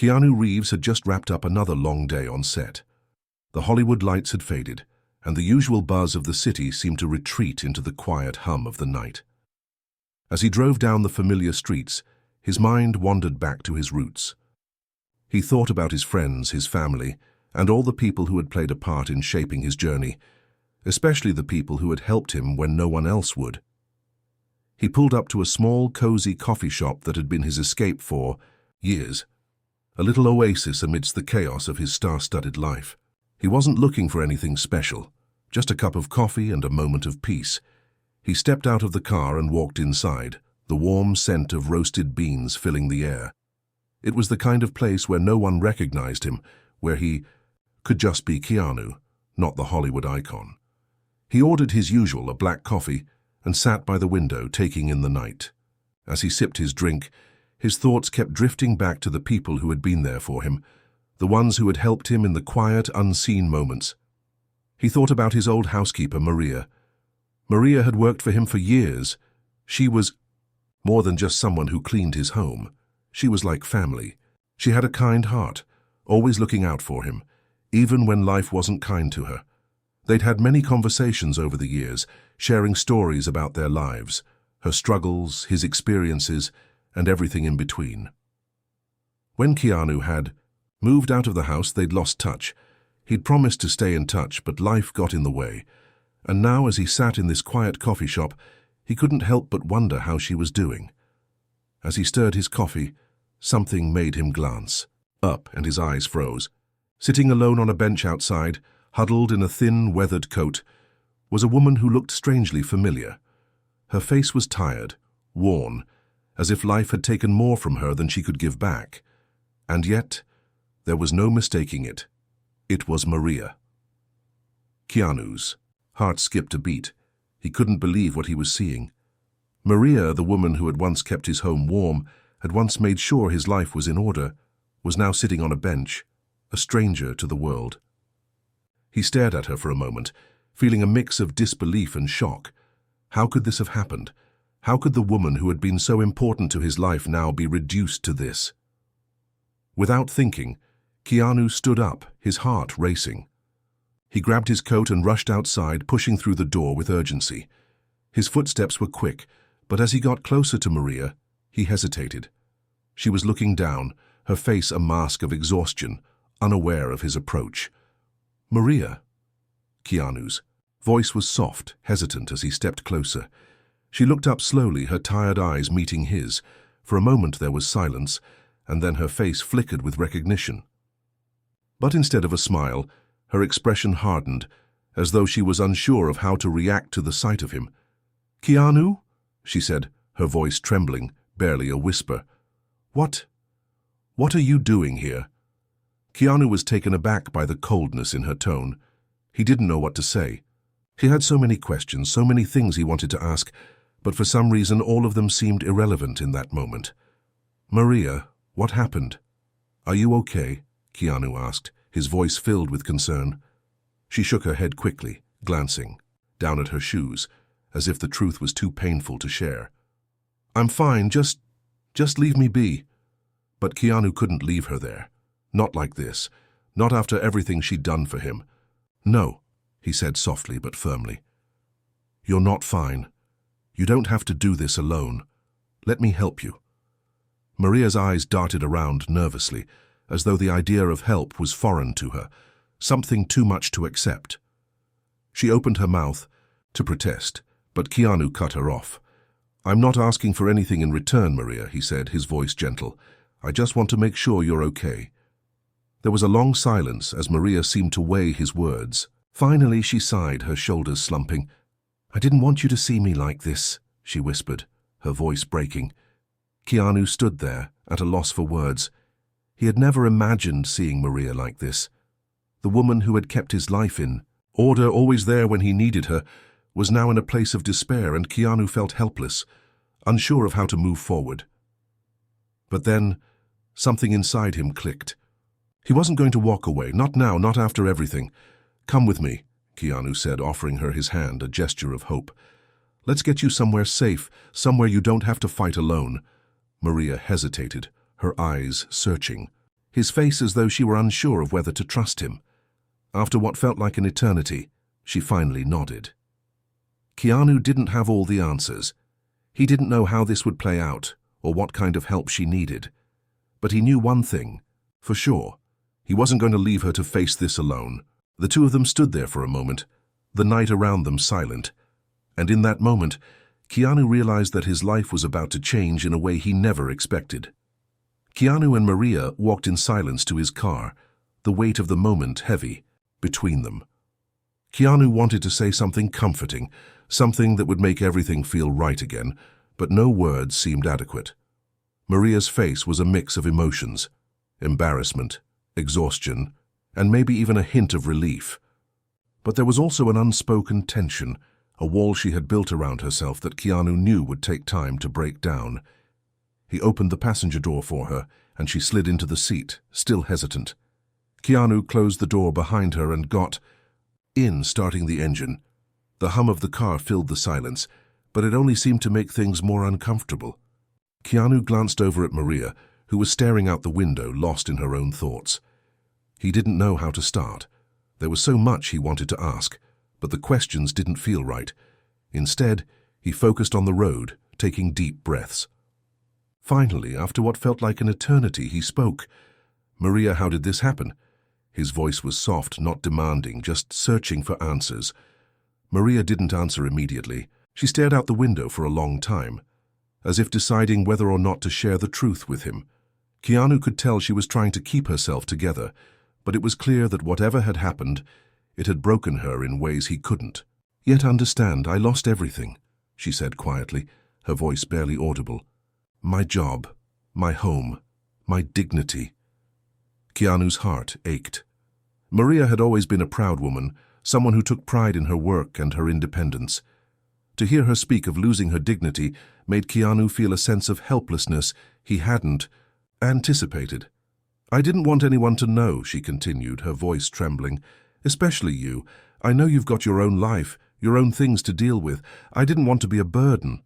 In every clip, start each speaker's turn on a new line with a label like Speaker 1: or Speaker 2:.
Speaker 1: Keanu Reeves had just wrapped up another long day on set. The Hollywood lights had faded, and the usual buzz of the city seemed to retreat into the quiet hum of the night. As he drove down the familiar streets, his mind wandered back to his roots. He thought about his friends, his family, and all the people who had played a part in shaping his journey, especially the people who had helped him when no one else would. He pulled up to a small, cozy coffee shop that had been his escape for years, a little oasis amidst the chaos of his star-studded life. He wasn't looking for anything special, just a cup of coffee and a moment of peace. He stepped out of the car and walked inside, the warm scent of roasted beans filling the air. It was the kind of place where no one recognized him, where he could just be Keanu, not the Hollywood icon. He ordered his usual, a black coffee, and sat by the window, taking in the night. As he sipped his drink, his thoughts kept drifting back to the people who had been there for him, the ones who had helped him in the quiet, unseen moments. He thought about his old housekeeper, Maria. Maria had worked for him for years. She was more than just someone who cleaned his home. She was like family. She had a kind heart, always looking out for him, even when life wasn't kind to her. They'd had many conversations over the years, sharing stories about their lives, her struggles, his experiences, and everything in between. When Keanu had moved out of the house, they'd lost touch. He'd promised to stay in touch, but life got in the way. And now, as he sat in this quiet coffee shop, he couldn't help but wonder how she was doing. As he stirred his coffee, something made him glance up, and his eyes froze. Sitting alone on a bench outside, huddled in a thin, weathered coat, was a woman who looked strangely familiar. Her face was tired, worn, as if life had taken more from her than she could give back. And yet, there was no mistaking it. It was Maria. Keanu's heart skipped a beat. He couldn't believe what he was seeing. Maria, the woman who had once kept his home warm, had once made sure his life was in order, was now sitting on a bench, a stranger to the world. He stared at her for a moment, feeling a mix of disbelief and shock. How could this have happened? How could the woman who had been so important to his life now be reduced to this? Without thinking, Keanu stood up, his heart racing. He grabbed his coat and rushed outside, pushing through the door with urgency. His footsteps were quick, but as he got closer to Maria, he hesitated. She was looking down, her face a mask of exhaustion, unaware of his approach. "Maria." Keanu's voice was soft, hesitant as he stepped closer. She looked up slowly, her tired eyes meeting his. For a moment there was silence, and then her face flickered with recognition. But instead of a smile, her expression hardened, as though she was unsure of how to react to the sight of him. "Keanu?" she said, her voice trembling, barely a whisper. What are you doing here?" Keanu was taken aback by the coldness in her tone. He didn't know what to say. He had so many questions, so many things he wanted to ask, but for some reason all of them seemed irrelevant in that moment. "Maria, what happened?" "Are you okay?" Keanu asked, his voice filled with concern. She shook her head quickly, glancing down at her shoes, as if the truth was too painful to share. "I'm fine, just leave me be." But Keanu couldn't leave her there. Not like this. Not after everything she'd done for him. "No," he said softly but firmly. "You're not fine. You don't have to do this alone. Let me help you." Maria's eyes darted around nervously, as though the idea of help was foreign to her, something too much to accept. She opened her mouth to protest, but Keanu cut her off. "I'm not asking for anything in return, Maria," he said, his voice gentle. "I just want to make sure you're okay." There was a long silence as Maria seemed to weigh his words. Finally, she sighed, her shoulders slumping. "I didn't want you to see me like this," she whispered, her voice breaking. Keanu stood there, at a loss for words. He had never imagined seeing Maria like this. The woman who had kept his life in order, always there when he needed her, was now in a place of despair, and Keanu felt helpless, unsure of how to move forward. But then, something inside him clicked. He wasn't going to walk away, not now, not after everything. "Come with me," Keanu said, offering her his hand, a gesture of hope. "Let's get you somewhere safe, somewhere you don't have to fight alone." Maria hesitated, her eyes searching. his face as though she were unsure of whether to trust him. After what felt like an eternity, she finally nodded. Keanu didn't have all the answers. He didn't know how this would play out or what kind of help she needed. But he knew one thing, for sure. He wasn't going to leave her to face this alone. The two of them stood there for a moment, the night around them silent. And in that moment, Keanu realized that his life was about to change in a way he never expected. Keanu and Maria walked in silence to his car, the weight of the moment heavy between them. Keanu wanted to say something comforting, something that would make everything feel right again, but no words seemed adequate. Maria's face was a mix of emotions, embarrassment, exhaustion, and maybe even a hint of relief. But there was also an unspoken tension, a wall she had built around herself that Keanu knew would take time to break down. He opened the passenger door for her, and she slid into the seat, still hesitant. Keanu closed the door behind her and got in, starting the engine. The hum of the car filled the silence, but it only seemed to make things more uncomfortable. Keanu glanced over at Maria, who was staring out the window, lost in her own thoughts. He didn't know how to start. There was so much he wanted to ask, but the questions didn't feel right. Instead, he focused on the road, taking deep breaths. Finally, after what felt like an eternity, he spoke. "Maria, how did this happen?" His voice was soft, not demanding, just searching for answers. Maria didn't answer immediately. She stared out the window for a long time, as if deciding whether or not to share the truth with him. Keanu could tell she was trying to keep herself together, but it was clear that whatever had happened, it had broken her in ways he couldn't. "Yet understand, I lost everything," she said quietly, her voice barely audible. "My job, my home, my dignity." Keanu's heart ached. Maria had always been a proud woman, someone who took pride in her work and her independence. To hear her speak of losing her dignity made Keanu feel a sense of helplessness he hadn't anticipated. "I didn't want anyone to know," she continued, her voice trembling. "Especially you. I know you've got your own life, your own things to deal with. I didn't want to be a burden."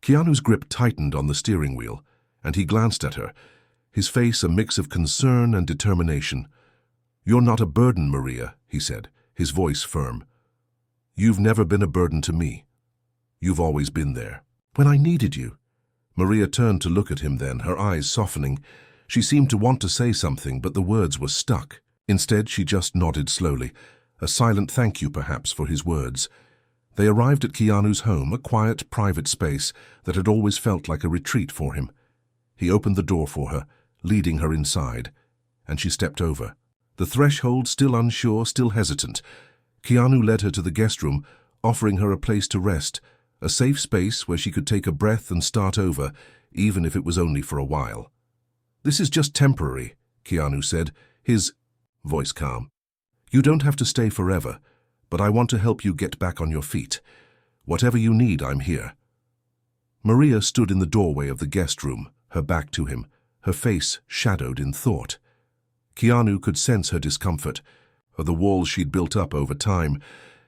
Speaker 1: Keanu's grip tightened on the steering wheel, and he glanced at her, his face a mix of concern and determination. "You're not a burden, Maria," he said, his voice firm. "You've never been a burden to me. You've always been there. When I needed you." Maria turned to look at him then, her eyes softening. She seemed to want to say something, but the words were stuck. Instead, she just nodded slowly, a silent thank you perhaps for his words. They arrived at Keanu's home, a quiet, private space that had always felt like a retreat for him. He opened the door for her, leading her inside, and she stepped over. The threshold, still unsure, still hesitant. Keanu led her to the guest room, offering her a place to rest, a safe space where she could take a breath and start over, even if it was only for a while. "This is just temporary," Keanu said, his voice calm. "You don't have to stay forever, but I want to help you get back on your feet. Whatever you need, I'm here." Maria stood in the doorway of the guest room, her back to him, her face shadowed in thought. Keanu could sense her discomfort, or the walls she'd built up over time,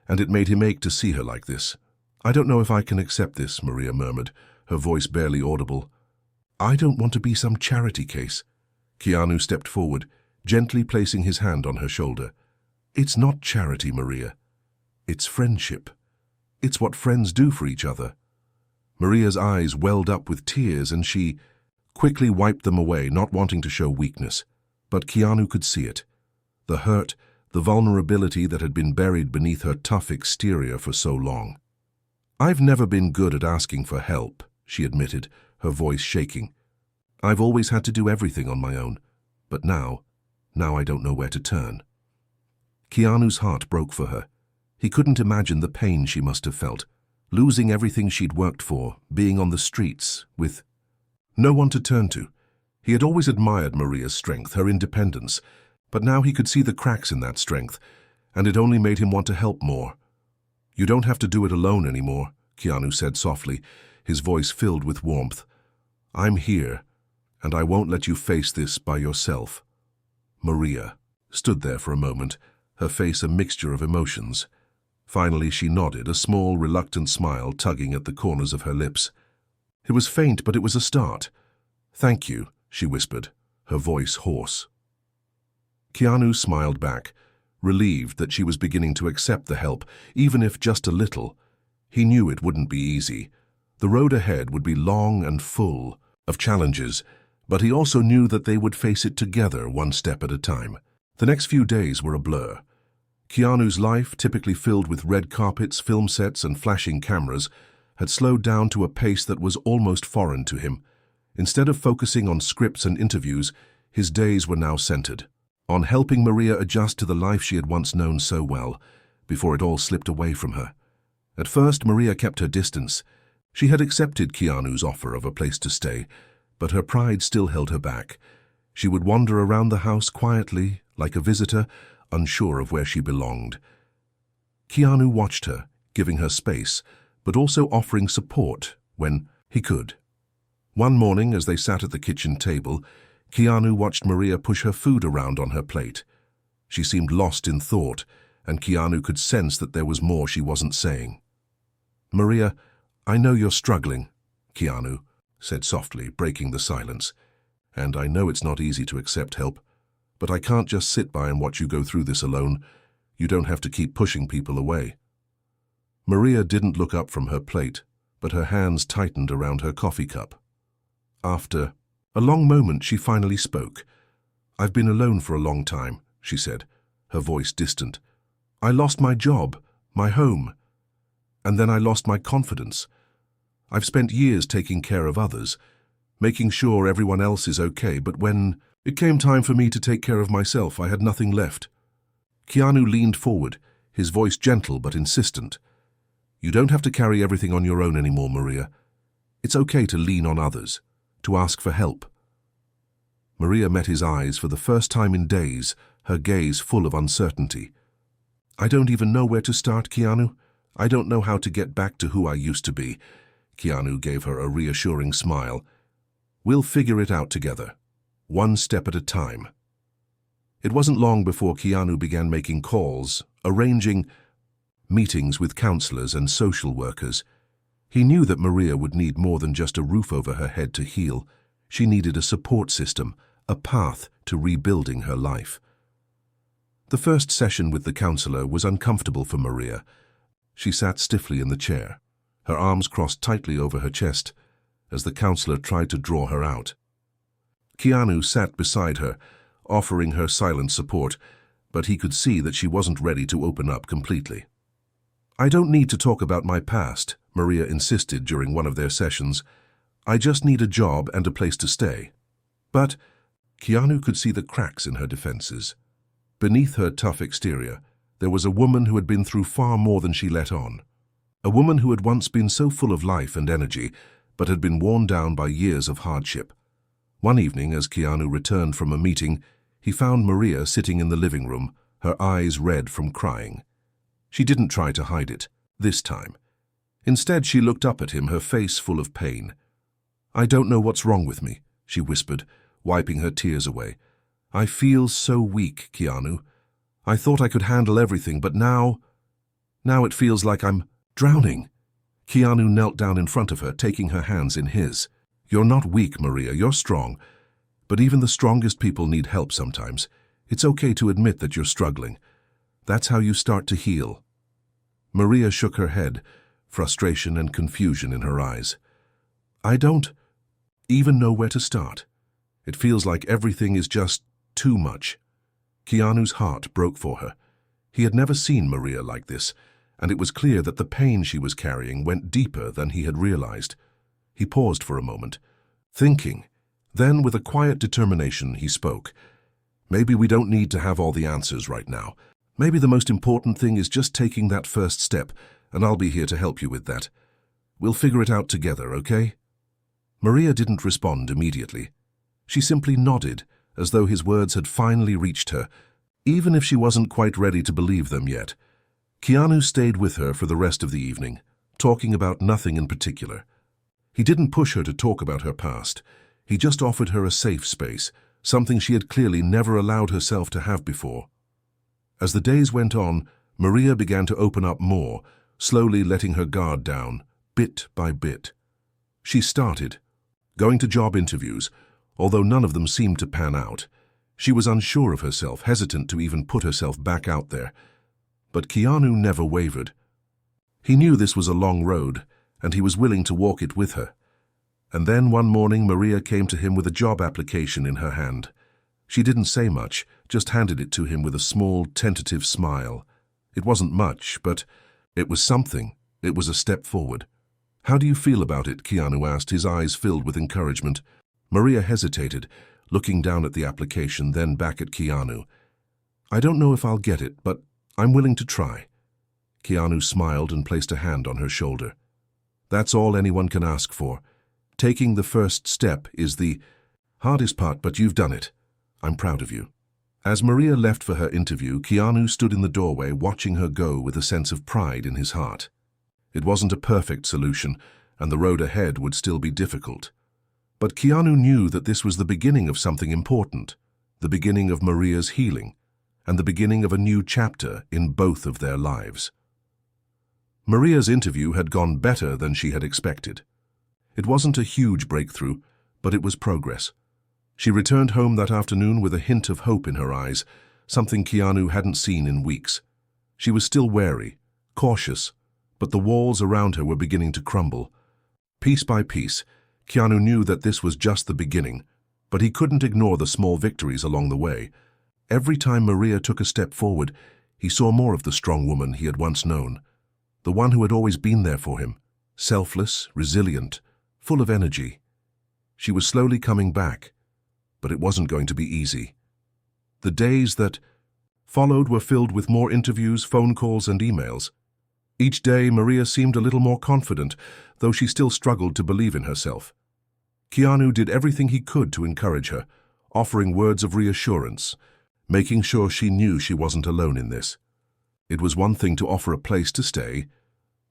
Speaker 1: and it made him ache to see her like this. "I don't know if I can accept this," Maria murmured, her voice barely audible. "I don't want to be some charity case." Keanu stepped forward, gently placing his hand on her shoulder. "It's not charity, Maria. It's friendship. It's what friends do for each other." Maria's eyes welled up with tears, and she quickly wiped them away, not wanting to show weakness. But Keanu could see it. The hurt, the vulnerability that had been buried beneath her tough exterior for so long. "I've never been good at asking for help," she admitted, her voice shaking. "I've always had to do everything on my own. But now I don't know where to turn." Keanu's heart broke for her. He couldn't imagine the pain she must have felt, losing everything she'd worked for, being on the streets, with no one to turn to. He had always admired Maria's strength, her independence, but now he could see the cracks in that strength, and it only made him want to help more. "You don't have to do it alone anymore," Keanu said softly, his voice filled with warmth. "I'm here, and I won't let you face this by yourself." Maria stood there for a moment, her face a mixture of emotions. Finally she nodded, a small, reluctant smile tugging at the corners of her lips. It was faint, but it was a start. "Thank you," she whispered, her voice hoarse. Keanu smiled back, relieved that she was beginning to accept the help, even if just a little. He knew it wouldn't be easy. The road ahead would be long and full of challenges, but he also knew that they would face it together, one step at a time. The next few days were a blur. Keanu's life, typically filled with red carpets, film sets, and flashing cameras, had slowed down to a pace that was almost foreign to him. Instead of focusing on scripts and interviews, his days were now centered on helping Maria adjust to the life she had once known so well, before it all slipped away from her. At first, Maria kept her distance. She had accepted Keanu's offer of a place to stay, but her pride still held her back. She would wander around the house quietly, like a visitor, unsure of where she belonged. Keanu watched her, giving her space, but also offering support when he could. One morning, as they sat at the kitchen table, Keanu watched Maria push her food around on her plate. She seemed lost in thought, and Keanu could sense that there was more she wasn't saying. "Maria, I know you're struggling," Keanu said softly, breaking the silence. "And I know it's not easy to accept help, but I can't just sit by and watch you go through this alone. You don't have to keep pushing people away." Maria didn't look up from her plate, but her hands tightened around her coffee cup. After a long moment, she finally spoke. "I've been alone for a long time," she said, her voice distant. "I lost my job, my home, and then I lost my confidence. I've spent years taking care of others, making sure everyone else is okay, but when it came time for me to take care of myself, I had nothing left." Keanu leaned forward, his voice gentle but insistent. "You don't have to carry everything on your own anymore, Maria. It's okay to lean on others, to ask for help." Maria met his eyes for the first time in days, her gaze full of uncertainty. "I don't even know where to start, Keanu. I don't know how to get back to who I used to be." Keanu gave her a reassuring smile. "We'll figure it out together, one step at a time." It wasn't long before Keanu began making calls, arranging meetings with counselors and social workers. He knew that Maria would need more than just a roof over her head to heal. She needed a support system, a path to rebuilding her life. The first session with the counselor was uncomfortable for Maria. She sat stiffly in the chair, her arms crossed tightly over her chest, as the counselor tried to draw her out. Keanu sat beside her, offering her silent support, but he could see that she wasn't ready to open up completely. "I don't need to talk about my past," Maria insisted during one of their sessions. "I just need a job and a place to stay." But Keanu could see the cracks in her defenses. Beneath her tough exterior, there was a woman who had been through far more than she let on. A woman who had once been so full of life and energy, but had been worn down by years of hardship. One evening, as Keanu returned from a meeting, he found Maria sitting in the living room, her eyes red from crying. She didn't try to hide it, this time. Instead, she looked up at him, her face full of pain. "I don't know what's wrong with me," she whispered, wiping her tears away. "I feel so weak, Keanu. I thought I could handle everything, but now it feels like I'm drowning." Keanu knelt down in front of her, taking her hands in his. "You're not weak, Maria, you're strong. But even the strongest people need help sometimes. It's okay to admit that you're struggling. That's how you start to heal." Maria shook her head, frustration and confusion in her eyes. "I don't even know where to start. It feels like everything is just too much." Keanu's heart broke for her. He had never seen Maria like this, and it was clear that the pain she was carrying went deeper than he had realized. He paused for a moment, thinking. Then, with a quiet determination, he spoke. "Maybe we don't need to have all the answers right now. Maybe the most important thing is just taking that first step, and I'll be here to help you with that. We'll figure it out together, okay?" Maria didn't respond immediately. She simply nodded, as though his words had finally reached her, even if she wasn't quite ready to believe them yet. Keanu stayed with her for the rest of the evening, talking about nothing in particular. He didn't push her to talk about her past. He just offered her a safe space, something she had clearly never allowed herself to have before. As the days went on, Maria began to open up more, slowly letting her guard down, bit by bit. She started going to job interviews, although none of them seemed to pan out. She was unsure of herself, hesitant to even put herself back out there. But Keanu never wavered. He knew this was a long road, and he was willing to walk it with her. And then one morning Maria came to him with a job application in her hand. She didn't say much, just handed it to him with a small, tentative smile. It wasn't much, but it was something. It was a step forward. "How do you feel about it?" Keanu asked, his eyes filled with encouragement. Maria hesitated, looking down at the application, then back at Keanu. "I don't know if I'll get it, but I'm willing to try." Keanu smiled and placed a hand on her shoulder. "That's all anyone can ask for. Taking the first step is the hardest part, but you've done it. I'm proud of you." As Maria left for her interview, Keanu stood in the doorway watching her go with a sense of pride in his heart. It wasn't a perfect solution, and the road ahead would still be difficult. But Keanu knew that this was the beginning of something important, the beginning of Maria's healing, and the beginning of a new chapter in both of their lives. Maria's interview had gone better than she had expected. It wasn't a huge breakthrough, but it was progress. She returned home that afternoon with a hint of hope in her eyes, something Keanu hadn't seen in weeks. She was still wary, cautious, but the walls around her were beginning to crumble. Piece by piece, Keanu knew that this was just the beginning, but he couldn't ignore the small victories along the way. Every time Maria took a step forward, he saw more of the strong woman he had once known, the one who had always been there for him, selfless, resilient, full of energy. She was slowly coming back, but it wasn't going to be easy. The days that followed were filled with more interviews, phone calls, and emails. Each day, Maria seemed a little more confident, though she still struggled to believe in herself. Keanu did everything he could to encourage her, offering words of reassurance, making sure she knew she wasn't alone in this. It was one thing to offer a place to stay,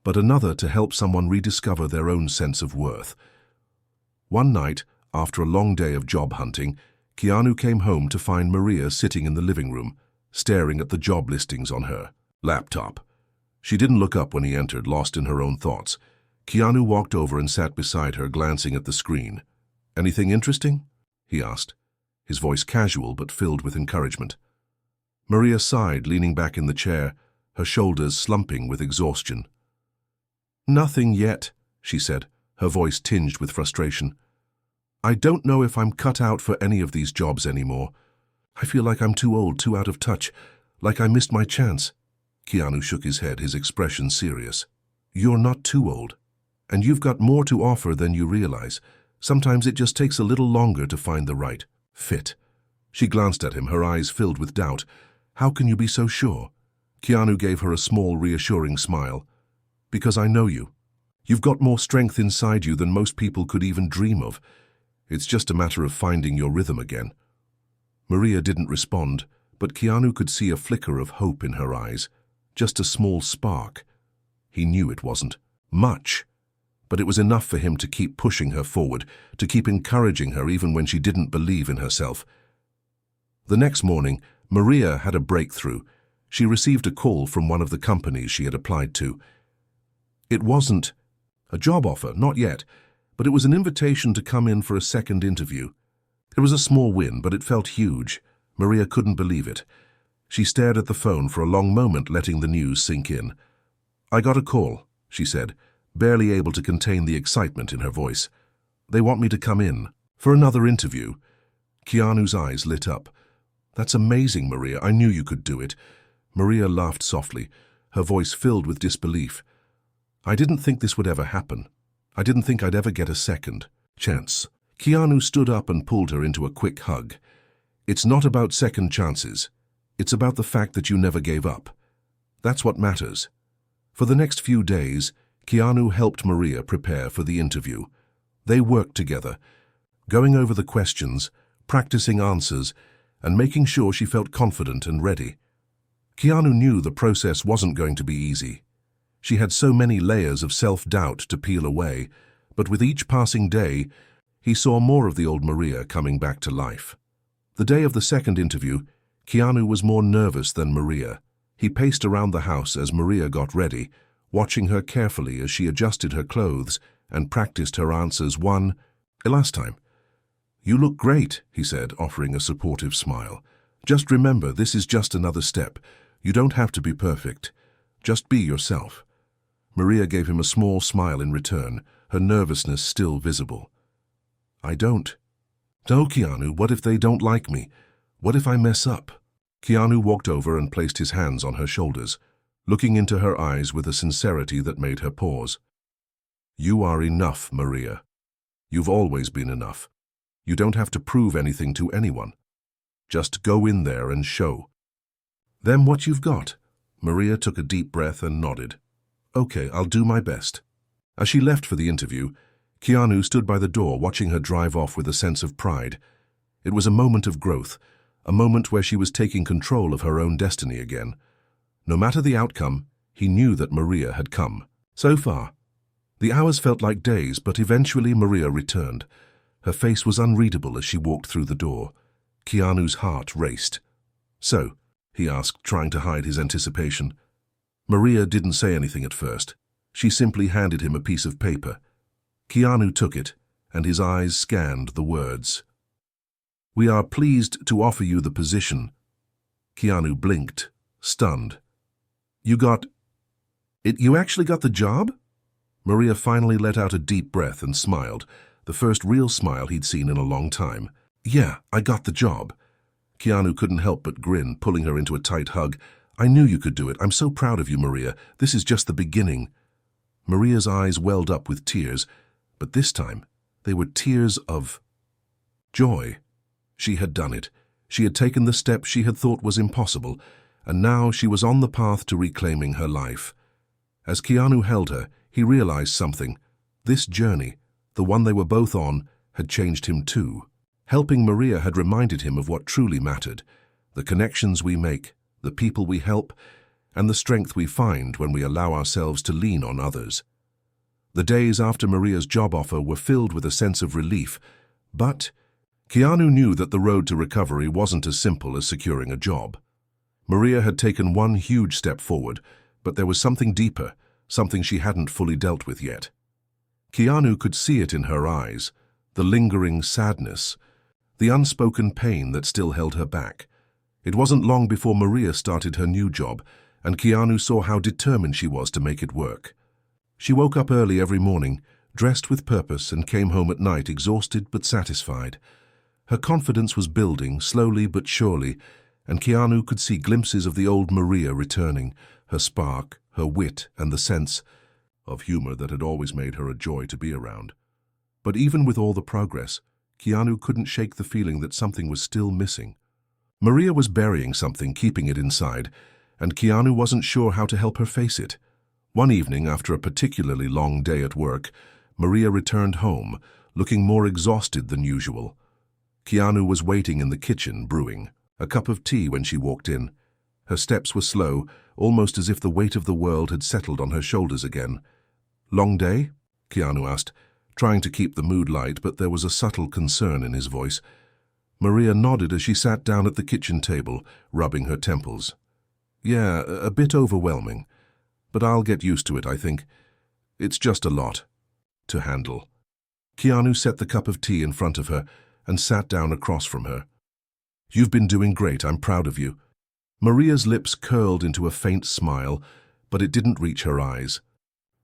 Speaker 1: but another to help someone rediscover their own sense of worth. One night, after a long day of job hunting, Keanu came home to find Maria sitting in the living room, staring at the job listings on her laptop. She didn't look up when he entered, lost in her own thoughts. Keanu walked over and sat beside her, glancing at the screen. "Anything interesting?" he asked, his voice casual but filled with encouragement. Maria sighed, leaning back in the chair, her shoulders slumping with exhaustion. "Nothing yet," she said, her voice tinged with frustration. "I don't know if I'm cut out for any of these jobs anymore. I feel like I'm too old, too out of touch, like I missed my chance." Keanu shook his head, his expression serious. "You're not too old, and you've got more to offer than you realize. Sometimes it just takes a little longer to find the right fit." She glanced at him, her eyes filled with doubt. "How can you be so sure?" Keanu gave her a small, reassuring smile. "Because I know you. You've got more strength inside you than most people could even dream of. It's just a matter of finding your rhythm again." Maria didn't respond, but Keanu could see a flicker of hope in her eyes. Just a small spark. He knew it wasn't much, but it was enough for him to keep pushing her forward, to keep encouraging her even when she didn't believe in herself. The next morning, Maria had a breakthrough. She received a call from one of the companies she had applied to. It wasn't a job offer, not yet, but it was an invitation to come in for a second interview. It was a small win, but it felt huge. Maria couldn't believe it. She stared at the phone for a long moment, letting the news sink in. "I got a call," she said, barely able to contain the excitement in her voice. "They want me to come in for another interview." Keanu's eyes lit up. "That's amazing, Maria. I knew you could do it." Maria laughed softly, her voice filled with disbelief. "I didn't think this would ever happen. I didn't think I'd ever get a second chance." Keanu stood up and pulled her into a quick hug. "It's not about second chances. It's about the fact that you never gave up. That's what matters." For the next few days, Keanu helped Maria prepare for the interview. They worked together, going over the questions, practicing answers, and making sure she felt confident and ready. Keanu knew the process wasn't going to be easy. She had so many layers of self-doubt to peel away, but with each passing day, he saw more of the old Maria coming back to life. The day of the second interview, Keanu was more nervous than Maria. He paced around the house as Maria got ready, watching her carefully as she adjusted her clothes and practiced her answers last time. "You look great," he said, offering a supportive smile. "Just remember, this is just another step. You don't have to be perfect. Just be yourself." Maria gave him a small smile in return, her nervousness still visible. "I don't." "No, Keanu, what if they don't like me? What if I mess up?" Keanu walked over and placed his hands on her shoulders, looking into her eyes with a sincerity that made her pause. "You are enough, Maria. You've always been enough. You don't have to prove anything to anyone. Just go in there and show them what you've got." Maria took a deep breath and nodded. "Okay, I'll do my best." As she left for the interview, Keanu stood by the door watching her drive off with a sense of pride. It was a moment of growth, a moment where she was taking control of her own destiny again. No matter the outcome, he knew that Maria had come. So far, the hours felt like days, but eventually Maria returned. Her face was unreadable as she walked through the door. Keanu's heart raced. "So?" he asked, trying to hide his anticipation. Maria didn't say anything at first. She simply handed him a piece of paper. Keanu took it, and his eyes scanned the words. "We are pleased to offer you the position." Keanu blinked, stunned. "You got it? You actually got the job?" Maria finally let out a deep breath and smiled, the first real smile he'd seen in a long time. "Yeah, I got the job." Keanu couldn't help but grin, pulling her into a tight hug. "I knew you could do it. I'm so proud of you, Maria. This is just the beginning." Maria's eyes welled up with tears, but this time they were tears of joy. She had done it. She had taken the step she had thought was impossible, and now she was on the path to reclaiming her life. As Keanu held her, he realized something. This journey, the one they were both on, had changed him too. Helping Maria had reminded him of what truly mattered: the connections we make, the people we help, and the strength we find when we allow ourselves to lean on others. The days after Maria's job offer were filled with a sense of relief, but Keanu knew that the road to recovery wasn't as simple as securing a job. Maria had taken one huge step forward, but there was something deeper, something she hadn't fully dealt with yet. Keanu could see it in her eyes, the lingering sadness, the unspoken pain that still held her back. It wasn't long before Maria started her new job, and Keanu saw how determined she was to make it work. She woke up early every morning, dressed with purpose, and came home at night exhausted but satisfied. Her confidence was building, slowly but surely, and Keanu could see glimpses of the old Maria returning, her spark, her wit, and the sense of humor that had always made her a joy to be around. But even with all the progress, Keanu couldn't shake the feeling that something was still missing. Maria was burying something, keeping it inside, and Keanu wasn't sure how to help her face it. One evening, after a particularly long day at work, Maria returned home, looking more exhausted than usual. Keanu was waiting in the kitchen, brewing a cup of tea when she walked in. Her steps were slow, almost as if the weight of the world had settled on her shoulders again. "Long day?" Keanu asked, trying to keep the mood light, but there was a subtle concern in his voice. Maria nodded as she sat down at the kitchen table, rubbing her temples. "Yeah, a bit overwhelming. But I'll get used to it, I think. It's just a lot to handle." Keanu set the cup of tea in front of her and sat down across from her. "You've been doing great. I'm proud of you." Maria's lips curled into a faint smile, but it didn't reach her eyes.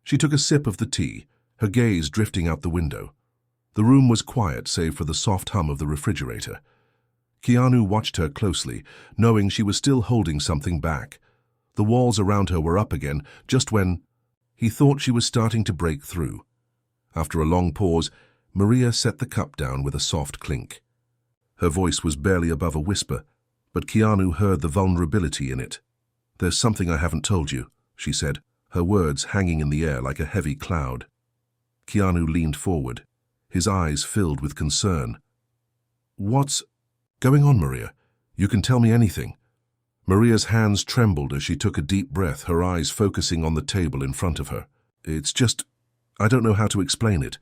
Speaker 1: She took a sip of the tea, her gaze drifting out the window. The room was quiet, save for the soft hum of the refrigerator. Keanu watched her closely, knowing she was still holding something back. The walls around her were up again, just when he thought she was starting to break through. After a long pause, Maria set the cup down with a soft clink. Her voice was barely above a whisper, but Keanu heard the vulnerability in it. "There's something I haven't told you," she said, her words hanging in the air like a heavy cloud. Keanu leaned forward, his eyes filled with concern. "What's going on, Maria? You can tell me anything." Maria's hands trembled as she took a deep breath, her eyes focusing on the table in front of her. "It's just, I don't know how to explain it.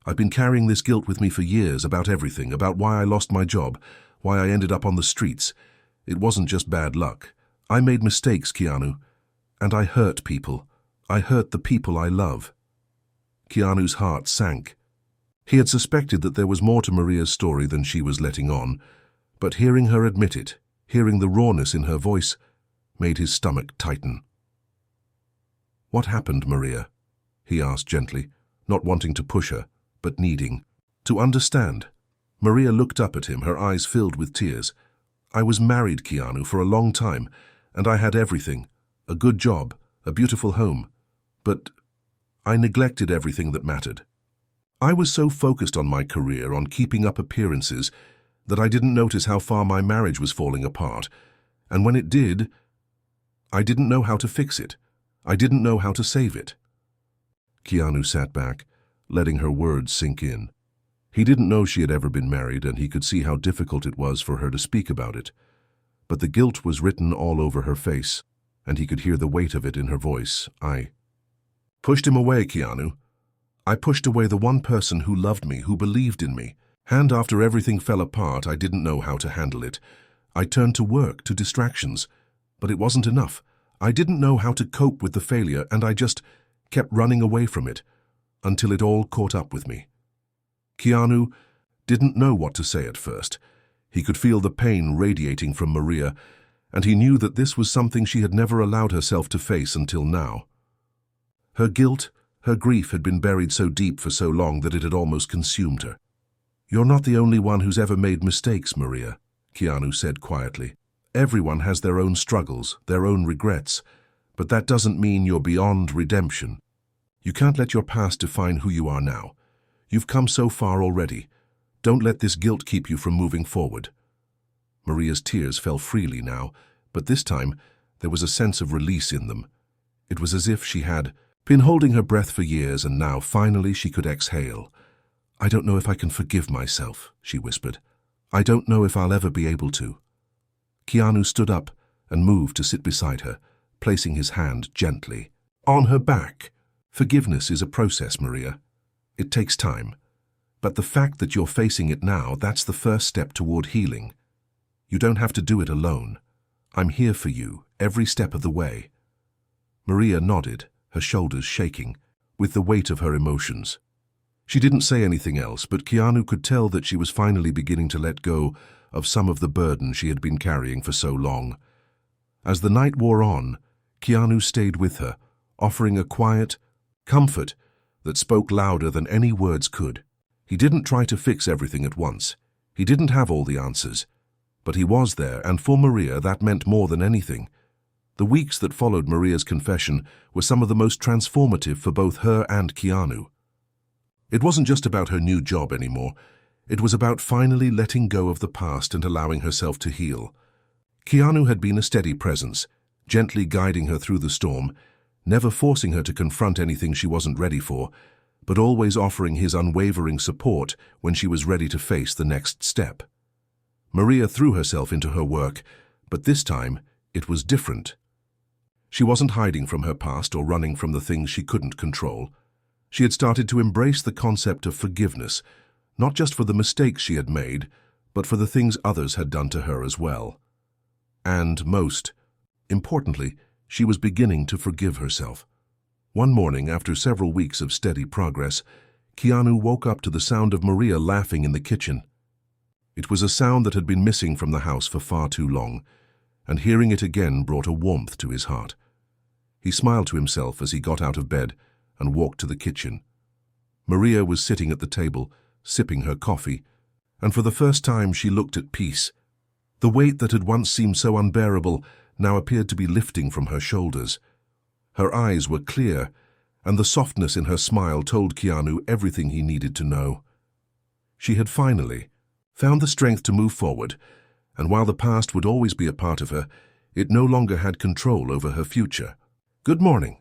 Speaker 1: I've been carrying this guilt with me for years about everything, about why I lost my job, why I ended up on the streets. It wasn't just bad luck. I made mistakes, Keanu, and I hurt people. I hurt the people I love." Keanu's heart sank. He had suspected that there was more to Maria's story than she was letting on, but hearing her admit it, hearing the rawness in her voice, made his stomach tighten. "What happened, Maria?" he asked gently, not wanting to push her, but needing to understand. Maria looked up at him, her eyes filled with tears. "I was married, Keanu, for a long time, and I had everything, a good job, a beautiful home, but I neglected everything that mattered. I was so focused on my career, on keeping up appearances, that I didn't notice how far my marriage was falling apart, and when it did, I didn't know how to fix it. I didn't know how to save it." Keanu sat back, letting her words sink in. He didn't know she had ever been married, and he could see how difficult it was for her to speak about it. But the guilt was written all over her face, and he could hear the weight of it in her voice. "I pushed him away, Keanu. I pushed away the one person who loved me, who believed in me. And after everything fell apart, I didn't know how to handle it. I turned to work, to distractions, but it wasn't enough. I didn't know how to cope with the failure, and I just kept running away from it, until it all caught up with me." Keanu didn't know what to say at first. He could feel the pain radiating from Maria, and he knew that this was something she had never allowed herself to face until now. Her guilt, her grief had been buried so deep for so long that it had almost consumed her. "You're not the only one who's ever made mistakes, Maria," Keanu said quietly. "Everyone has their own struggles, their own regrets, but that doesn't mean you're beyond redemption. You can't let your past define who you are now. You've come so far already. Don't let this guilt keep you from moving forward." Maria's tears fell freely now, but this time there was a sense of release in them. It was as if she had been holding her breath for years, and now finally she could exhale. "I don't know if I can forgive myself," she whispered. "I don't know if I'll ever be able to." Keanu stood up and moved to sit beside her, placing his hand gently on her back. "Forgiveness is a process, Maria. It takes time. But the fact that you're facing it now, that's the first step toward healing. You don't have to do it alone. I'm here for you, every step of the way." Maria nodded, her shoulders shaking, with the weight of her emotions. She didn't say anything else, but Keanu could tell that she was finally beginning to let go of some of the burden she had been carrying for so long. As the night wore on, Keanu stayed with her, offering a quiet comfort that spoke louder than any words could. He didn't try to fix everything at once. He didn't have all the answers. But he was there, and for Maria that meant more than anything. The weeks that followed Maria's confession were some of the most transformative for both her and Keanu. It wasn't just about her new job anymore. It was about finally letting go of the past and allowing herself to heal. Keanu had been a steady presence, gently guiding her through the storm, never forcing her to confront anything she wasn't ready for, but always offering his unwavering support when she was ready to face the next step. Maria threw herself into her work, but this time it was different. She wasn't hiding from her past or running from the things she couldn't control. She had started to embrace the concept of forgiveness, not just for the mistakes she had made, but for the things others had done to her as well. And most importantly, she was beginning to forgive herself. One morning, after several weeks of steady progress, Keanu woke up to the sound of Maria laughing in the kitchen. It was a sound that had been missing from the house for far too long, and hearing it again brought a warmth to his heart. He smiled to himself as he got out of bed and walked to the kitchen. Maria was sitting at the table, sipping her coffee, and for the first time she looked at peace. The weight that had once seemed so unbearable now appeared to be lifting from her shoulders. Her eyes were clear, and the softness in her smile told Keanu everything he needed to know. She had finally found the strength to move forward, and while the past would always be a part of her, it no longer had control over her future. "Good morning,"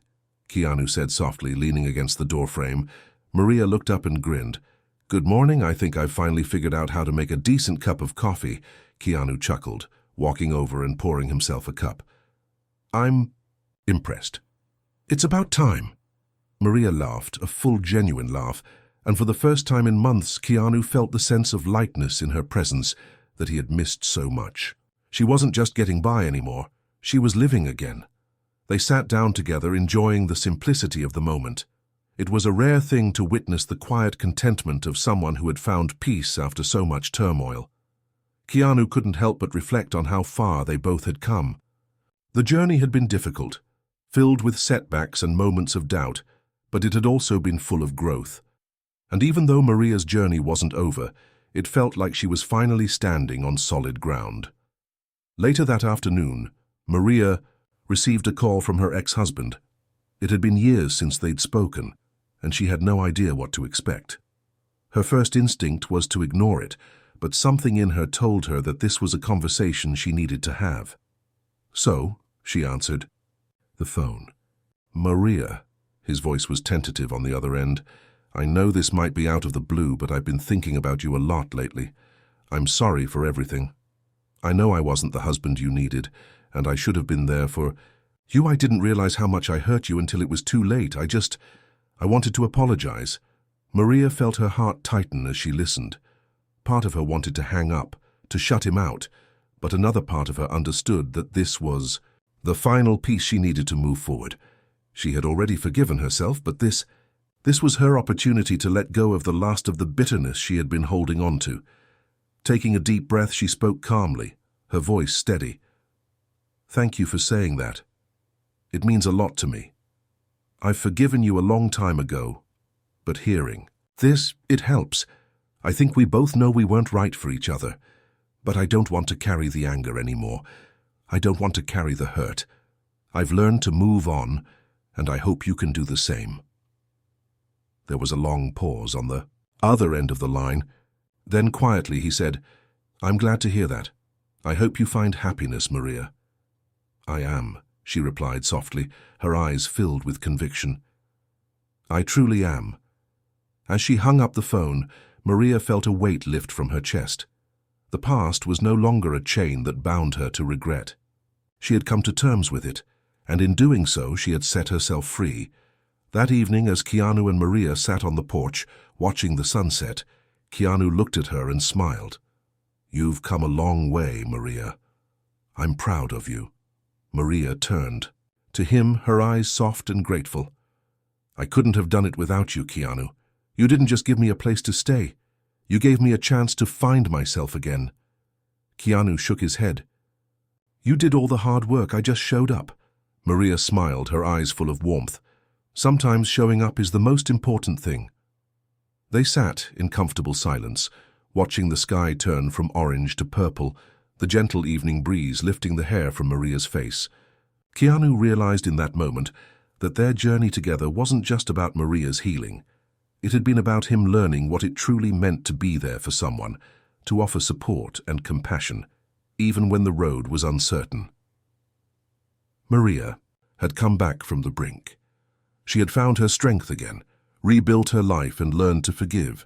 Speaker 1: Keanu said softly, leaning against the doorframe. Maria looked up and grinned. "Good morning. I think I've finally figured out how to make a decent cup of coffee," Keanu chuckled, walking over and pouring himself a cup. "I'm impressed." "It's about time." Maria laughed, a full, genuine laugh, and for the first time in months, Keanu felt the sense of lightness in her presence that he had missed so much. She wasn't just getting by anymore, she was living again. They sat down together, enjoying the simplicity of the moment. It was a rare thing to witness the quiet contentment of someone who had found peace after so much turmoil. Keanu couldn't help but reflect on how far they both had come. The journey had been difficult, filled with setbacks and moments of doubt, but it had also been full of growth. And even though Maria's journey wasn't over, it felt like she was finally standing on solid ground. Later that afternoon, Maria received a call from her ex-husband. It had been years since they'd spoken, and she had no idea what to expect. Her first instinct was to ignore it, but something in her told her that this was a conversation she needed to have. So, she answered the phone. "Maria," his voice was tentative on the other end, "I know this might be out of the blue, but I've been thinking about you a lot lately. I'm sorry for everything. I know I wasn't the husband you needed, and I should have been there for you. I didn't realize how much I hurt you until it was too late. I wanted to apologize." Maria felt her heart tighten as she listened. Part of her wanted to hang up, to shut him out, but another part of her understood that this was the final piece she needed to move forward. She had already forgiven herself, but this was her opportunity to let go of the last of the bitterness she had been holding on to. Taking a deep breath, she spoke calmly, her voice steady. "Thank you for saying that. It means a lot to me. I've forgiven you a long time ago, but hearing this, it helps. I think we both know we weren't right for each other, but I don't want to carry the anger anymore. I don't want to carry the hurt. I've learned to move on, and I hope you can do the same." There was a long pause on the other end of the line. Then quietly he said, "I'm glad to hear that. I hope you find happiness, Maria." "I am," she replied softly, her eyes filled with conviction. "I truly am." As she hung up the phone, Maria felt a weight lift from her chest. The past was no longer a chain that bound her to regret. She had come to terms with it, and in doing so she had set herself free. That evening, as Keanu and Maria sat on the porch, watching the sunset, Keanu looked at her and smiled. "You've come a long way, Maria. I'm proud of you." Maria turned. To him, her eyes soft and grateful. "I couldn't have done it without you, Keanu. You didn't just give me a place to stay. You gave me a chance to find myself again." Keanu shook his head. "You did all the hard work. I just showed up." Maria smiled, her eyes full of warmth. "Sometimes showing up is the most important thing." They sat in comfortable silence, watching the sky turn from orange to purple, the gentle evening breeze lifting the hair from Maria's face. Keanu realized in that moment that their journey together wasn't just about Maria's healing. It had been about him learning what it truly meant to be there for someone, to offer support and compassion, even when the road was uncertain. Maria had come back from the brink. She had found her strength again, rebuilt her life and learned to forgive.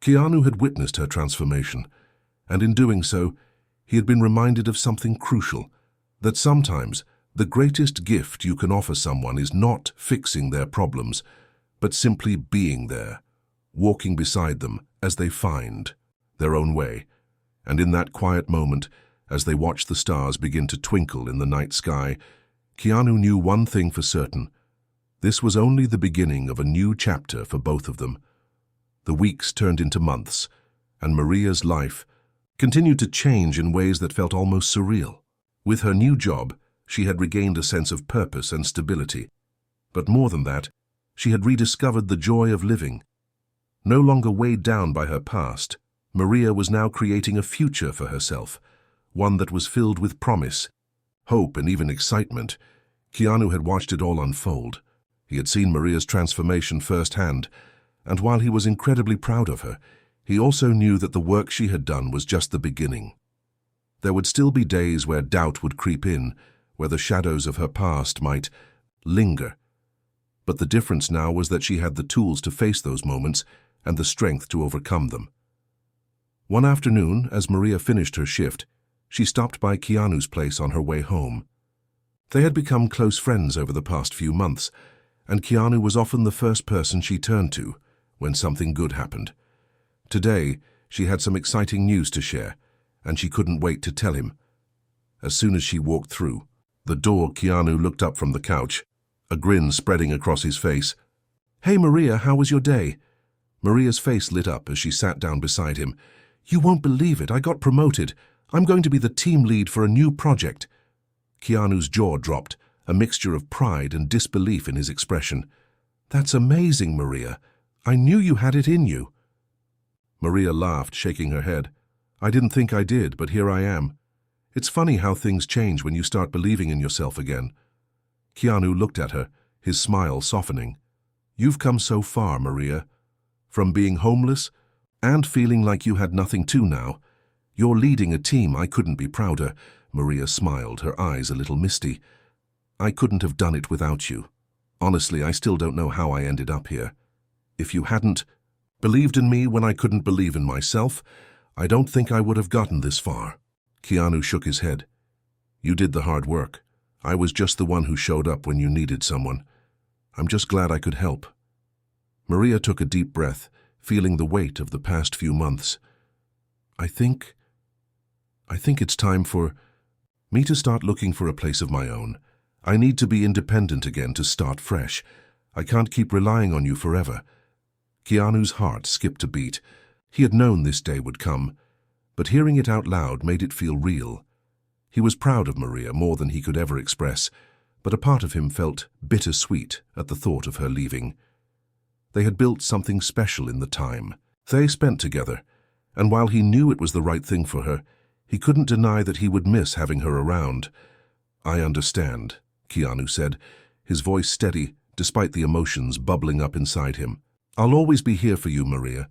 Speaker 1: Keanu had witnessed her transformation, and in doing so, he had been reminded of something crucial, that sometimes the greatest gift you can offer someone is not fixing their problems, but simply being there, walking beside them as they find their own way. And in that quiet moment, as they watched the stars begin to twinkle in the night sky, Keanu knew one thing for certain. This was only the beginning of a new chapter for both of them. The weeks turned into months, and Maria's life continued to change in ways that felt almost surreal. With her new job, she had regained a sense of purpose and stability. But more than that, she had rediscovered the joy of living. No longer weighed down by her past, Maria was now creating a future for herself, one that was filled with promise, hope, and even excitement. Keanu had watched it all unfold. He had seen Maria's transformation firsthand, and while he was incredibly proud of her, he also knew that the work she had done was just the beginning. There would still be days where doubt would creep in, where the shadows of her past might linger. But the difference now was that she had the tools to face those moments and the strength to overcome them. One afternoon, as Maria finished her shift, she stopped by Keanu's place on her way home. They had become close friends over the past few months, and Keanu was often the first person she turned to when something good happened. Today, she had some exciting news to share, and she couldn't wait to tell him. As soon as she walked through the door, Keanu looked up from the couch, a grin spreading across his face. "Hey Maria, how was your day?" Maria's face lit up as she sat down beside him. "You won't believe it, I got promoted. I'm going to be the team lead for a new project." Keanu's jaw dropped, a mixture of pride and disbelief in his expression. "That's amazing, Maria. I knew you had it in you." Maria laughed, shaking her head. "I didn't think I did, but here I am. It's funny how things change when you start believing in yourself again." Keanu looked at her, his smile softening. "You've come so far, Maria. From being homeless and feeling like you had nothing to now. You're leading a team I couldn't be prouder." Maria smiled, her eyes a little misty. "I couldn't have done it without you. Honestly, I still don't know how I ended up here. If you hadn't believed in me when I couldn't believe in myself, I don't think I would have gotten this far." Keanu shook his head. "You did the hard work. I was just the one who showed up when you needed someone. I'm just glad I could help." Maria took a deep breath, feeling the weight of the past few months. I think it's time for me to start looking for a place of my own. I need to be independent again, to start fresh. I can't keep relying on you forever." Keanu's heart skipped a beat. He had known this day would come, but hearing it out loud made it feel real. He was proud of Maria more than he could ever express, but a part of him felt bittersweet at the thought of her leaving. They had built something special in the time they spent together, and while he knew it was the right thing for her, he couldn't deny that he would miss having her around. "I understand," Keanu said, his voice steady despite the emotions bubbling up inside him. "I'll always be here for you, Maria.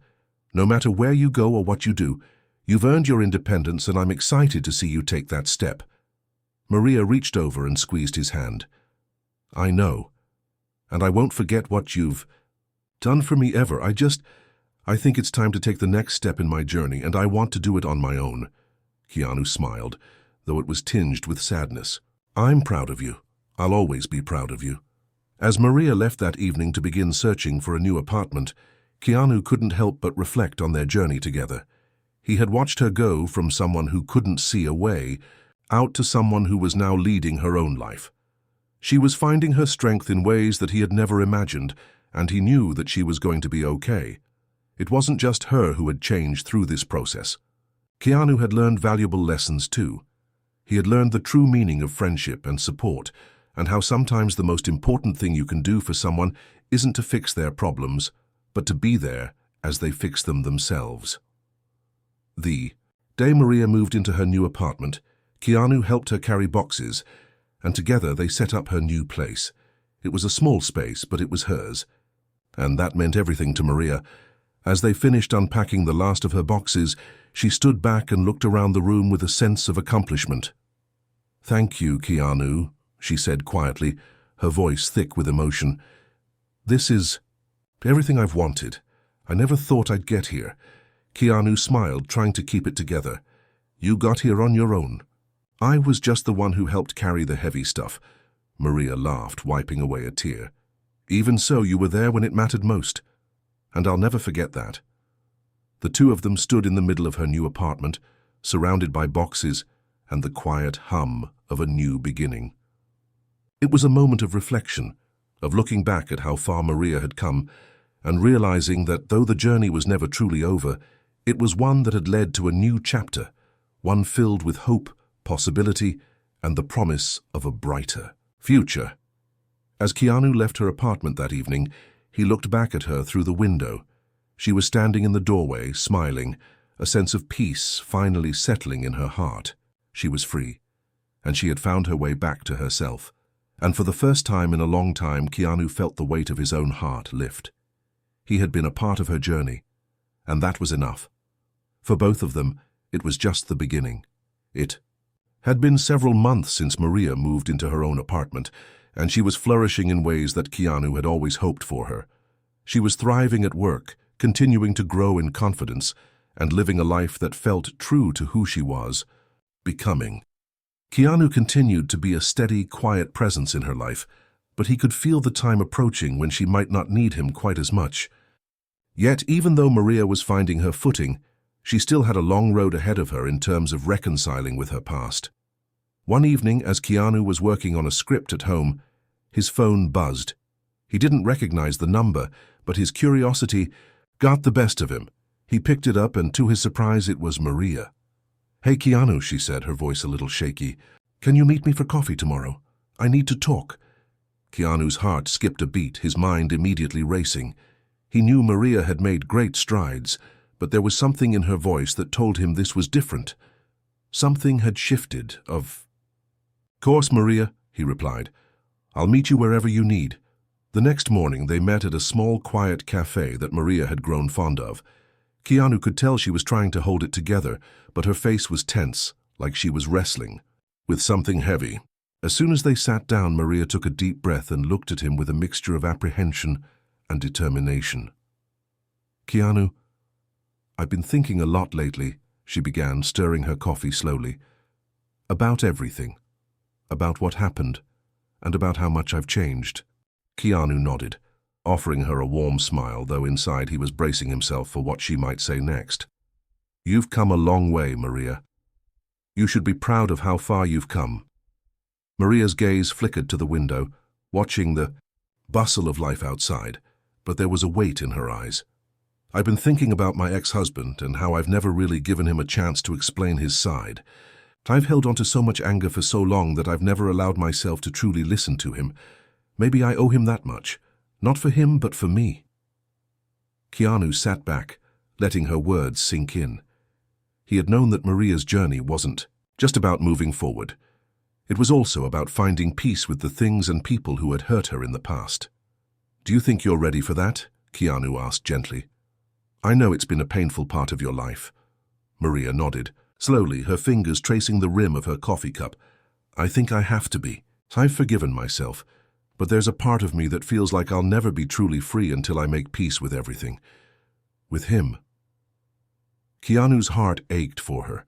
Speaker 1: No matter where you go or what you do, you've earned your independence, and I'm excited to see you take that step." Maria reached over and squeezed his hand. "I know, and I won't forget what you've done for me ever. I think it's time to take the next step in my journey, and I want to do it on my own." Keanu smiled, though it was tinged with sadness. "I'm proud of you. I'll always be proud of you." As Maria left that evening to begin searching for a new apartment, Keanu couldn't help but reflect on their journey together. He had watched her go from someone who couldn't see a way out to someone who was now leading her own life. She was finding her strength in ways that he had never imagined, and he knew that she was going to be okay. It wasn't just her who had changed through this process. Keanu had learned valuable lessons too. He had learned the true meaning of friendship and support, and how sometimes the most important thing you can do for someone isn't to fix their problems, but to be there as they fix them themselves. The day Maria moved into her new apartment, Keanu helped her carry boxes, and together they set up her new place. It was a small space, but it was hers. And that meant everything to Maria. As they finished unpacking the last of her boxes, she stood back and looked around the room with a sense of accomplishment. "Thank you, Keanu," she said quietly, her voice thick with emotion. "This is everything I've wanted. I never thought I'd get here." Keanu smiled, trying to keep it together. "You got here on your own. I was just the one who helped carry the heavy stuff." Maria laughed, wiping away a tear. "Even so, you were there when it mattered most, and I'll never forget that." The two of them stood in the middle of her new apartment, surrounded by boxes and the quiet hum of a new beginning. It was a moment of reflection, of looking back at how far Maria had come, and realizing that though the journey was never truly over, it was one that had led to a new chapter, one filled with hope, possibility, and the promise of a brighter future. As Keanu left her apartment that evening, he looked back at her through the window. She was standing in the doorway, smiling, a sense of peace finally settling in her heart. She was free, and she had found her way back to herself. And for the first time in a long time, Keanu felt the weight of his own heart lift. He had been a part of her journey, and that was enough. For both of them, it was just the beginning. It had been several months since Maria moved into her own apartment, and she was flourishing in ways that Keanu had always hoped for her. She was thriving at work, continuing to grow in confidence, and living a life that felt true to who she was, becoming. Keanu continued to be a steady, quiet presence in her life, but he could feel the time approaching when she might not need him quite as much. Yet, even though Maria was finding her footing, she still had a long road ahead of her in terms of reconciling with her past. One evening, as Keanu was working on a script at home, his phone buzzed. He didn't recognize the number, but his curiosity got the best of him. He picked it up, and to his surprise, it was Maria. "Hey, Keanu," she said, her voice a little shaky. "Can you meet me for coffee tomorrow? I need to talk." Keanu's heart skipped a beat, his mind immediately racing. He knew Maria had made great strides, but there was something in her voice that told him this was different. Something had shifted. "Of course, Maria," he replied. "I'll meet you wherever you need." The next morning they met at a small, quiet cafe that Maria had grown fond of. Keanu could tell she was trying to hold it together, but her face was tense, like she was wrestling with something heavy. As soon as they sat down, Maria took a deep breath and looked at him with a mixture of apprehension and determination. "Keanu, I've been thinking a lot lately," she began, stirring her coffee slowly. "About everything. About what happened, and about how much I've changed." Keanu nodded, offering her a warm smile, though inside he was bracing himself for what she might say next. "You've come a long way, Maria. You should be proud of how far you've come." Maria's gaze flickered to the window, watching the bustle of life outside, but there was a weight in her eyes. "I've been thinking about my ex-husband and how I've never really given him a chance to explain his side. I've held on to so much anger for so long that I've never allowed myself to truly listen to him. Maybe I owe him that much. Not for him, but for me." Keanu sat back, letting her words sink in. He had known that Maria's journey wasn't just about moving forward. It was also about finding peace with the things and people who had hurt her in the past. "Do you think you're ready for that?" Keanu asked gently. "I know it's been a painful part of your life." Maria nodded, slowly, her fingers tracing the rim of her coffee cup. "I think I have to be. I've forgiven myself, but there's a part of me that feels like I'll never be truly free until I make peace with everything. With him." Keanu's heart ached for her.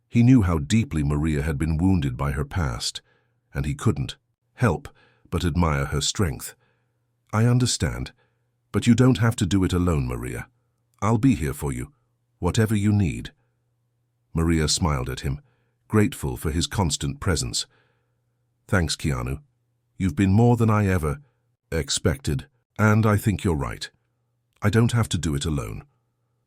Speaker 1: He knew how deeply Maria had been wounded by her past, and he couldn't help but admire her strength. "I understand, but you don't have to do it alone, Maria. I'll be here for you, whatever you need." Maria smiled at him, grateful for his constant presence. "Thanks, Keanu. You've been more than I ever expected, and I think you're right. I don't have to do it alone."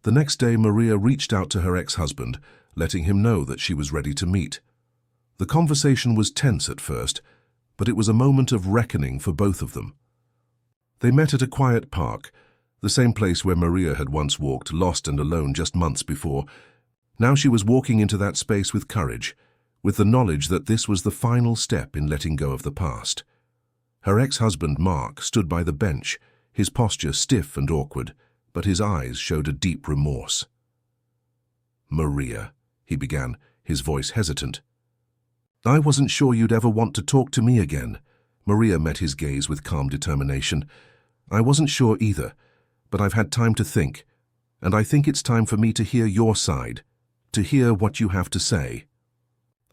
Speaker 1: The next day, Maria reached out to her ex-husband, letting him know that she was ready to meet. The conversation was tense at first, but it was a moment of reckoning for both of them. They met at a quiet park, the same place where Maria had once walked, lost and alone just months before. Now she was walking into that space with courage, with the knowledge that this was the final step in letting go of the past. Her ex-husband, Mark, stood by the bench, his posture stiff and awkward, but his eyes showed a deep remorse. "Maria," he began, his voice hesitant. "I wasn't sure you'd ever want to talk to me again." Maria met his gaze with calm determination. "I wasn't sure either, but I've had time to think, and I think it's time for me to hear your side, to hear what you have to say.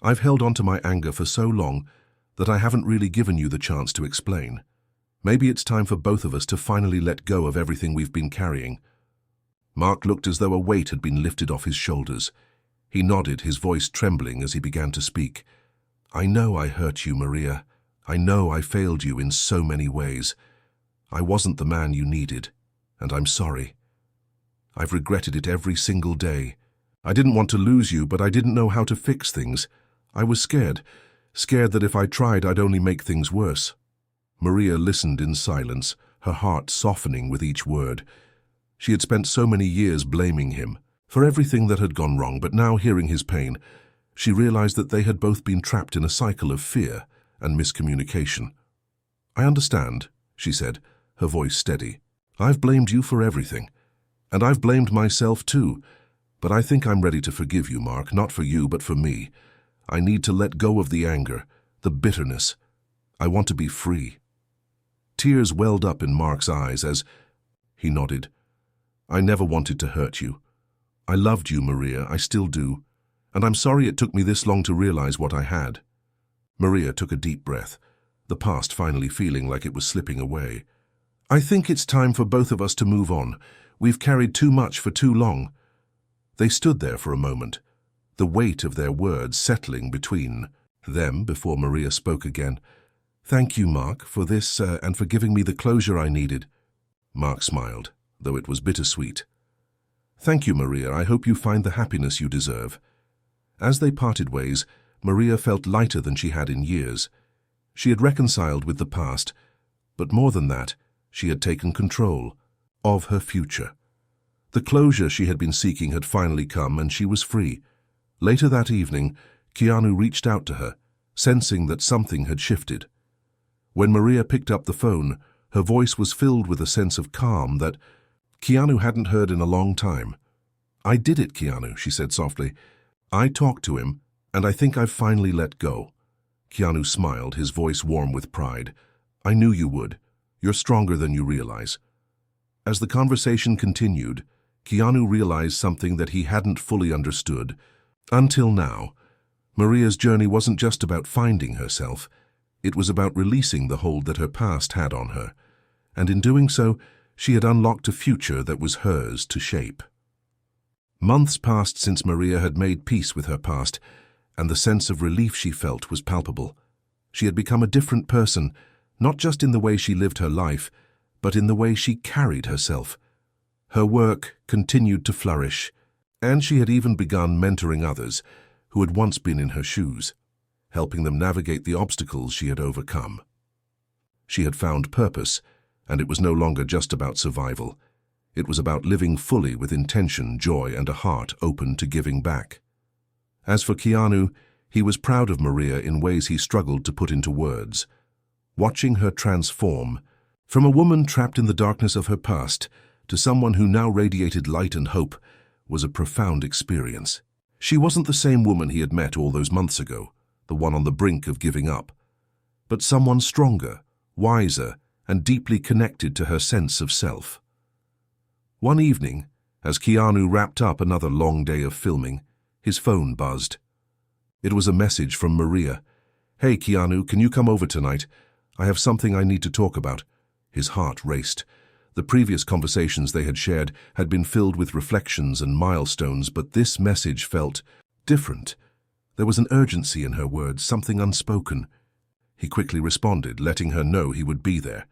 Speaker 1: I've held on to my anger for so long that I haven't really given you the chance to explain. Maybe it's time for both of us to finally let go of everything we've been carrying." Mark looked as though a weight had been lifted off his shoulders. He nodded, his voice trembling as he began to speak. "I know I hurt you, Maria. I know I failed you in so many ways. I wasn't the man you needed, and I'm sorry. I've regretted it every single day. I didn't want to lose you, but I didn't know how to fix things. I was scared that if I tried, I'd only make things worse." Maria listened in silence, her heart softening with each word. She had spent so many years blaming him for everything that had gone wrong, but now, hearing his pain, she realized that they had both been trapped in a cycle of fear and miscommunication. "I understand," she said, her voice steady. "I've blamed you for everything, and I've blamed myself too, but I think I'm ready to forgive you, Mark, not for you, but for me. I need to let go of the anger, the bitterness. I want to be free." Tears welled up in Mark's eyes as he nodded. "I never wanted to hurt you. I loved you, Maria, I still do, and I'm sorry it took me this long to realize what I had." Maria took a deep breath, the past finally feeling like it was slipping away. "I think it's time for both of us to move on. We've carried too much for too long." They stood there for a moment, the weight of their words settling between them before Maria spoke again. Thank you, Mark, for this and for giving me the closure I needed. Mark smiled, though it was bittersweet. Thank you, Maria. I hope you find the happiness you deserve. As they parted ways, Maria felt lighter than she had in years. She had reconciled with the past, but more than that, she had taken control of her future. The closure she had been seeking had finally come, and she was free. Later that evening, Keanu reached out to her, sensing that something had shifted. When Maria picked up the phone, her voice was filled with a sense of calm that Keanu hadn't heard in a long time. "I did it, Keanu," she said softly. "I talked to him, and I think I've finally let go." Keanu smiled, his voice warm with pride. "I knew you would. You're stronger than you realize." As the conversation continued, Keanu realized something that he hadn't fully understood. Until now, Maria's journey wasn't just about finding herself. It was about releasing the hold that her past had on her. And in doing so, she had unlocked a future that was hers to shape. Months passed since Maria had made peace with her past, and the sense of relief she felt was palpable. She had become a different person, not just in the way she lived her life, but in the way she carried herself. Her work continued to flourish, and she had even begun mentoring others who had once been in her shoes, helping them navigate the obstacles she had overcome. She had found purpose, and it was no longer just about survival. It was about living fully with intention, joy, and a heart open to giving back. As for Keanu, he was proud of Maria in ways he struggled to put into words. Watching her transform, from a woman trapped in the darkness of her past to someone who now radiated light and hope, was a profound experience. She wasn't the same woman he had met all those months ago, the one on the brink of giving up, but someone stronger, wiser, and deeply connected to her sense of self. One evening, as Keanu wrapped up another long day of filming, his phone buzzed. It was a message from Maria. "Hey, Keanu, can you come over tonight? I have something I need to talk about." His heart raced. The previous conversations they had shared had been filled with reflections and milestones, but this message felt different. There was an urgency in her words, something unspoken. He quickly responded, letting her know he would be there.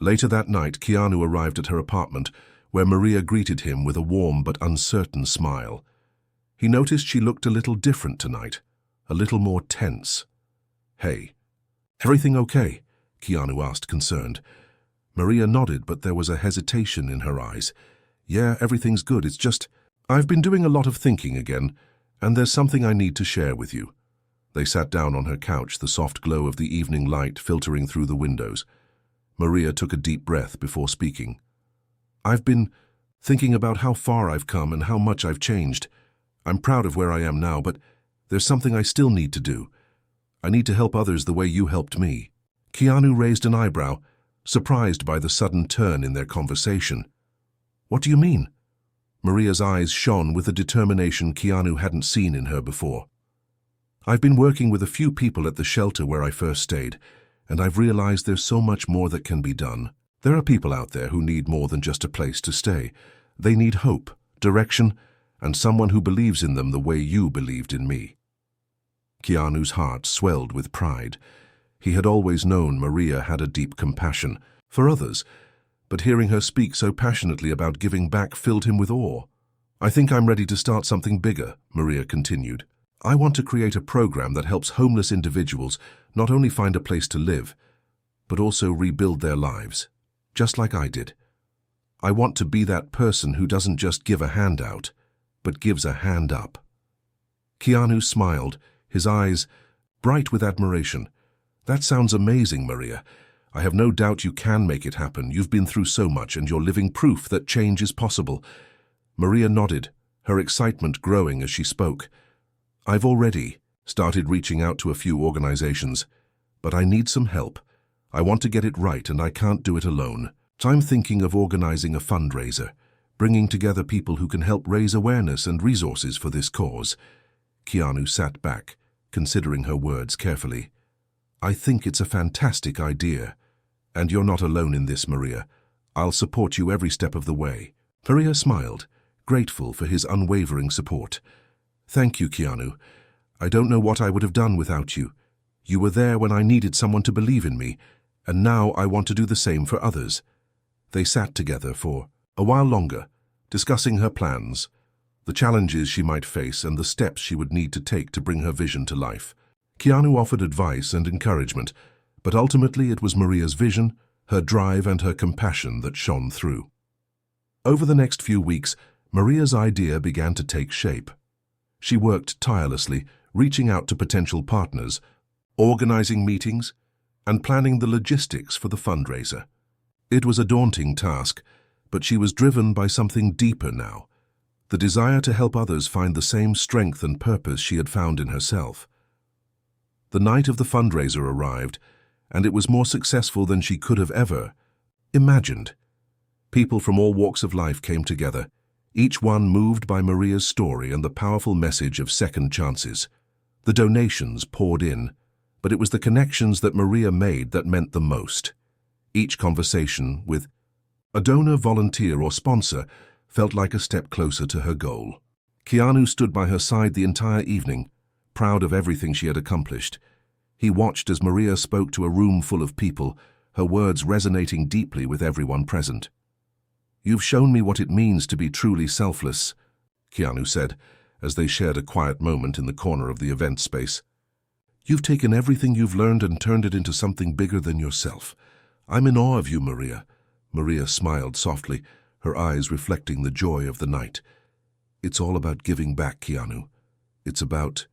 Speaker 1: Later that night, Keanu arrived at her apartment, where Maria greeted him with a warm but uncertain smile. He noticed she looked a little different tonight, a little more tense. "Hey, everything okay?" Keanu asked, concerned. Maria nodded, but there was a hesitation in her eyes. "Yeah, everything's good. It's just, I've been doing a lot of thinking again, and there's something I need to share with you." They sat down on her couch, the soft glow of the evening light filtering through the windows. Maria took a deep breath before speaking. "I've been thinking about how far I've come and how much I've changed. I'm proud of where I am now, but there's something I still need to do. I need to help others the way you helped me." Keanu raised an eyebrow, surprised by the sudden turn in their conversation. "What do you mean?" Maria's eyes shone with a determination Keanu hadn't seen in her before. "I've been working with a few people at the shelter where I first stayed, and I've realized there's so much more that can be done. There are people out there who need more than just a place to stay. They need hope, direction, and someone who believes in them the way you believed in me." Keanu's heart swelled with pride. He had always known Maria had a deep compassion for others, but hearing her speak so passionately about giving back filled him with awe. "I think I'm ready to start something bigger," Maria continued. "I want to create a program that helps homeless individuals not only find a place to live, but also rebuild their lives, just like I did. I want to be that person who doesn't just give a hand out, but gives a hand up." Keanu smiled, his eyes bright with admiration. "That sounds amazing, Maria. I have no doubt you can make it happen. You've been through so much, and you're living proof that change is possible." Maria nodded, her excitement growing as she spoke. "I've already started reaching out to a few organizations, but I need some help. I want to get it right, and I can't do it alone. So I'm thinking of organizing a fundraiser, bringing together people who can help raise awareness and resources for this cause." Keanu sat back, considering her words carefully. "I think it's a fantastic idea. And you're not alone in this, Maria. I'll support you every step of the way." Maria smiled, grateful for his unwavering support. "Thank you, Keanu. I don't know what I would have done without you. You were there when I needed someone to believe in me, and now I want to do the same for others." They sat together for a while longer, discussing her plans, the challenges she might face, and the steps she would need to take to bring her vision to life. Keanu offered advice and encouragement, but ultimately it was Maria's vision, her drive, and her compassion that shone through. Over the next few weeks, Maria's idea began to take shape. She worked tirelessly, reaching out to potential partners, organizing meetings, and planning the logistics for the fundraiser. It was a daunting task, but she was driven by something deeper now, the desire to help others find the same strength and purpose she had found in herself. The night of the fundraiser arrived, and it was more successful than she could have ever imagined. People from all walks of life came together, each one moved by Maria's story and the powerful message of second chances. The donations poured in, but it was the connections that Maria made that meant the most. Each conversation with a donor, volunteer, or sponsor felt like a step closer to her goal. Keanu stood by her side the entire evening, proud of everything she had accomplished. He watched as Maria spoke to a room full of people, her words resonating deeply with everyone present. "You've shown me what it means to be truly selfless," Keanu said, as they shared a quiet moment in the corner of the event space. "You've taken everything you've learned and turned it into something bigger than yourself. I'm in awe of you, Maria." Maria smiled softly, her eyes reflecting the joy of the night. "It's all about giving back, Keanu. It's about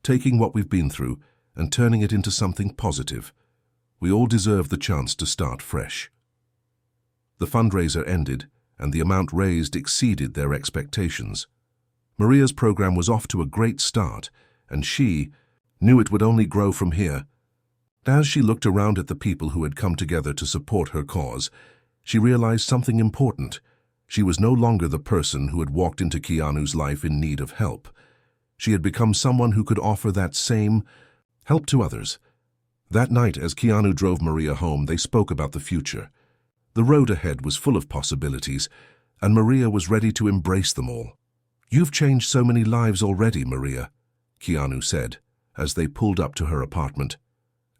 Speaker 1: taking what we've been through and turning it into something positive. We all deserve the chance to start fresh." The fundraiser ended, and the amount raised exceeded their expectations. Maria's program was off to a great start, and she knew it would only grow from here. As she looked around at the people who had come together to support her cause, she realized something important. She was no longer the person who had walked into Keanu's life in need of help. She had become someone who could offer that same help to others. That night, as Keanu drove Maria home, they spoke about the future. The road ahead was full of possibilities, and Maria was ready to embrace them all. "You've changed so many lives already, Maria," Keanu said, as they pulled up to her apartment.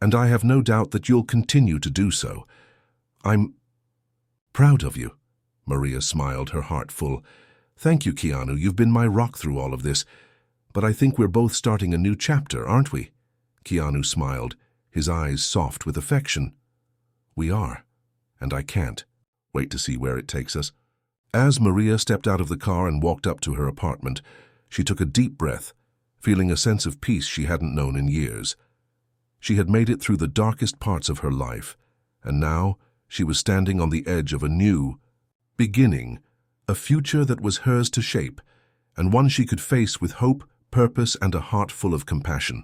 Speaker 1: "And I have no doubt that you'll continue to do so. I'm proud of you." Maria smiled, her heart full. "Thank you, Keanu. You've been my rock through all of this. But I think we're both starting a new chapter, aren't we?" Keanu smiled, his eyes soft with affection. "We are, and I can't wait to see where it takes us." As Maria stepped out of the car and walked up to her apartment, she took a deep breath, feeling a sense of peace she hadn't known in years. She had made it through the darkest parts of her life, and now she was standing on the edge of a new beginning, a future that was hers to shape, and one she could face with hope, purpose, and a heart full of compassion.